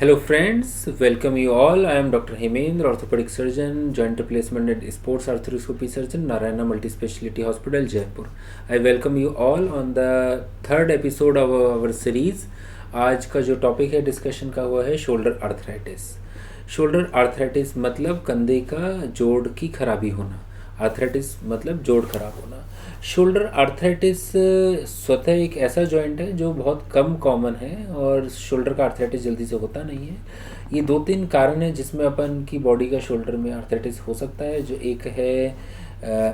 Hello friends, welcome you all. I am Dr. Hemendra, Orthopaedic Surgeon, Joint Replacement and Sports Arthritis Surgeon, Narayana Multispeciality Hospital, Jaipur. I welcome you all on the third episode of our series. आज का जो topic है discussion का वो है shoulder arthritis. Shoulder arthritis मतलब कंधे का जोड़ की खराबी होना। आर्थराइटिस मतलब जोड़ खराब होना। शोल्डर आर्थराइटिस स्वतः एक ऐसा जॉइंट है जो बहुत कम कॉमन है और शोल्डर का आर्थराइटिस जल्दी से होता नहीं है। ये दो तीन कारण हैं जिसमें अपन की बॉडी का शोल्डर में आर्थराइटिस हो सकता है। जो एक है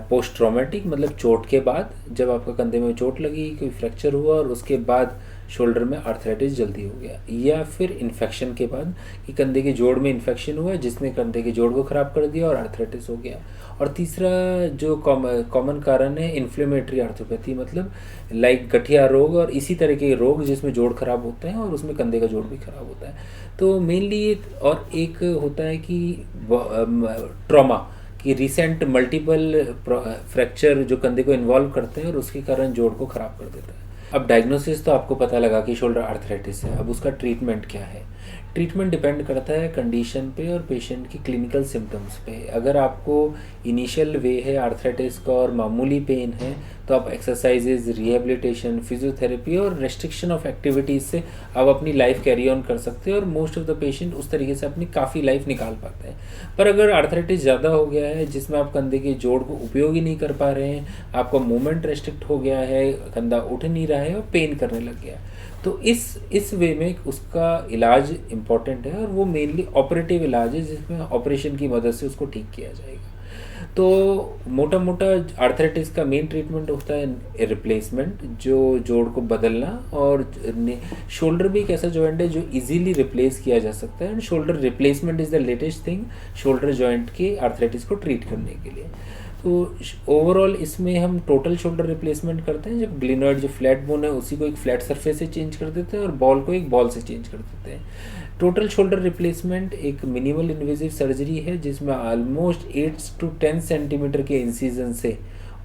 पोस्ट ट्रॉमेटिक, मतलब चोट के बाद, जब आपका कंधे में चोट लगी, कोई फ्रैक्चर हुआ और उसके बाद शोल्डर में आर्थराइटिस जल्दी हो गया, या फिर इन्फेक्शन के बाद कि कंधे के जोड़ में इन्फेक्शन हुआ जिसने कंधे के जोड़ को ख़राब कर दिया और आर्थराइटिस हो गया। और तीसरा जो कॉमन कारण है इन्फ्लेमेटरी आर्थोपैथी, मतलब लाइक गठिया रोग और इसी तरह के रोग जिसमें जोड़ खराब होता है और उसमें कंधे का जोड़ भी खराब होता है। तो मेनली और एक होता है कि ट्रॉमा कि रिसेंट मल्टीपल फ्रैक्चर जो कंधे को इन्वॉल्व करते हैं और उसके कारण जोड़ को ख़राब कर देता है। अब डायग्नोसिस तो आपको पता लगा कि शोल्डर आर्थराइटिस है। अब उसका ट्रीटमेंट क्या है? ट्रीटमेंट डिपेंड करता है कंडीशन पे और पेशेंट की क्लिनिकल सिम्टम्स पे। अगर आपको इनिशियल वे है आर्थराइटिस का और मामूली पेन है तो आप एक्सरसाइजेज, रिहेबिलिटेशन, फिजियोथेरेपी और रेस्ट्रिक्शन ऑफ एक्टिविटीज़ से आप अपनी लाइफ कैरी ऑन कर सकते हैं और मोस्ट ऑफ द पेशेंट उस तरीके से अपनी काफ़ी लाइफ निकाल पाते हैं। पर अगर आर्थराइटिस ज़्यादा हो गया है जिसमें आप कंधे के जोड़ को उपयोग ही नहीं कर पा रहे हैं, आपका मूवमेंट रेस्ट्रिक्ट हो गया है, कंधा उठ नहीं रहा है और पेन करने लग गया, तो इस वे में उसका इलाज इम्पॉर्टेंट है और वो मेनली ऑपरेटिव इलाज है जिसमें ऑपरेशन की मदद से उसको ठीक किया जाएगा। तो मोटा मोटा आर्थराइटिस का मेन ट्रीटमेंट होता है रिप्लेसमेंट, जो जोड़ को बदलना। और शोल्डर भी एक ऐसा जॉइंट है जो इजीली रिप्लेस किया जा सकता है and shoulder replacement is the latest thing shoulder joint के आर्थराइटिस को ट्रीट करने के लिए। तो ओवरऑल इसमें हम टोटल शोल्डर रिप्लेसमेंट करते हैं। जब ग्लिनॉइड जो फ्लैट बोन है उसी को एक फ्लैट सरफेस से चेंज कर देते हैं और बॉल को एक बॉल से चेंज कर देते हैं। टोटल शोल्डर रिप्लेसमेंट एक मिनिमल इन्वेजिव सर्जरी है जिसमें ऑलमोस्ट 8 to 10 सेंटीमीटर के इंसिजन से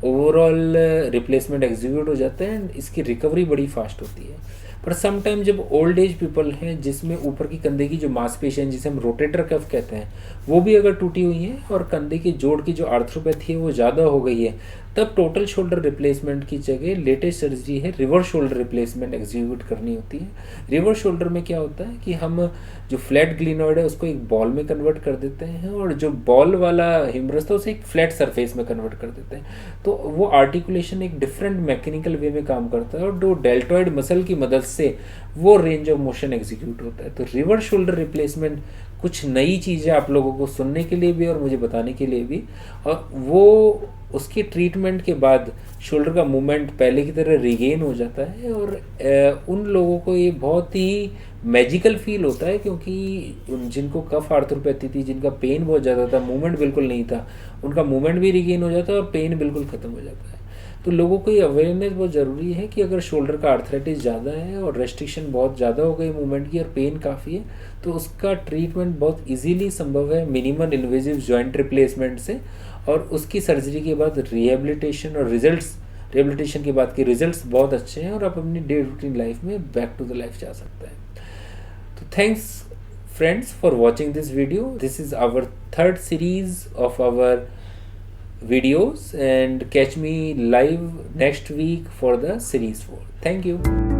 ओवरऑल रिप्लेसमेंट एग्जीक्यूट हो जाता है एंड इसकी रिकवरी बड़ी फास्ट होती है। पर सम टाइम जब ओल्ड एज पीपल हैं जिसमें ऊपर की कंधे की जो मांसपेशियां जिसे हम रोटेटर कफ कहते हैं वो भी अगर टूटी हुई हैं और कंधे के जोड़ की जो आर्थ्रोपैथी है वो ज़्यादा हो गई है, तब टोटल शोल्डर रिप्लेसमेंट की जगह लेटेस्ट सर्जरी है रिवर्स शोल्डर रिप्लेसमेंट एग्जीक्यूट करनी होती है। रिवर्स शोल्डर में क्या होता है कि हम जो फ्लैट ग्लिनॉइड है उसको एक बॉल में कन्वर्ट कर देते हैं और जो बॉल वाला ह्यूमरस था उसे एक फ्लैट सरफेस में कन्वर्ट कर देते हैं। तो वो आर्टिकुलेशन एक डिफरेंट मैकेनिकल वे में काम करता है और जो डेल्टॉइड मसल की मदद से वो रेंज ऑफ मोशन एग्जीक्यूट होता है। तो रिवर्स शोल्डर रिप्लेसमेंट कुछ नई चीज़ें आप लोगों को सुनने के लिए भी और मुझे बताने के लिए भी, और वो उसकी ट्रीटमेंट के बाद शोल्डर का मूवमेंट पहले की तरह रिगेन हो जाता है और उन लोगों को ये बहुत ही मैजिकल फील होता है क्योंकि जिनको कफ आर्थ्रोपैथी थी, जिनका पेन बहुत ज़्यादा था, मूवमेंट बिल्कुल नहीं था, उनका मूवमेंट भी रिगेन हो जाता है और पेन बिल्कुल ख़त्म हो जाता है। तो लोगों को ये अवेयरनेस बहुत ज़रूरी है कि अगर शोल्डर का आर्थराइटिस ज़्यादा है और रेस्ट्रिक्शन बहुत ज़्यादा हो गई मूवमेंट की और पेन काफ़ी है तो उसका ट्रीटमेंट बहुत इजीली संभव है मिनिमल इन्वेजिव जॉइंट रिप्लेसमेंट से। और उसकी सर्जरी के बाद रिहेबिलिटेशन और रिहेबिलिटेशन के बाद के रिजल्ट्स बहुत अच्छे हैं और आप अपनी डे रूटीन लाइफ में बैक टू द लाइफ जा सकते हैं। तो thanks friends for watching this video. This is our third series of our videos and catch me live next week for the series 4. Thank you.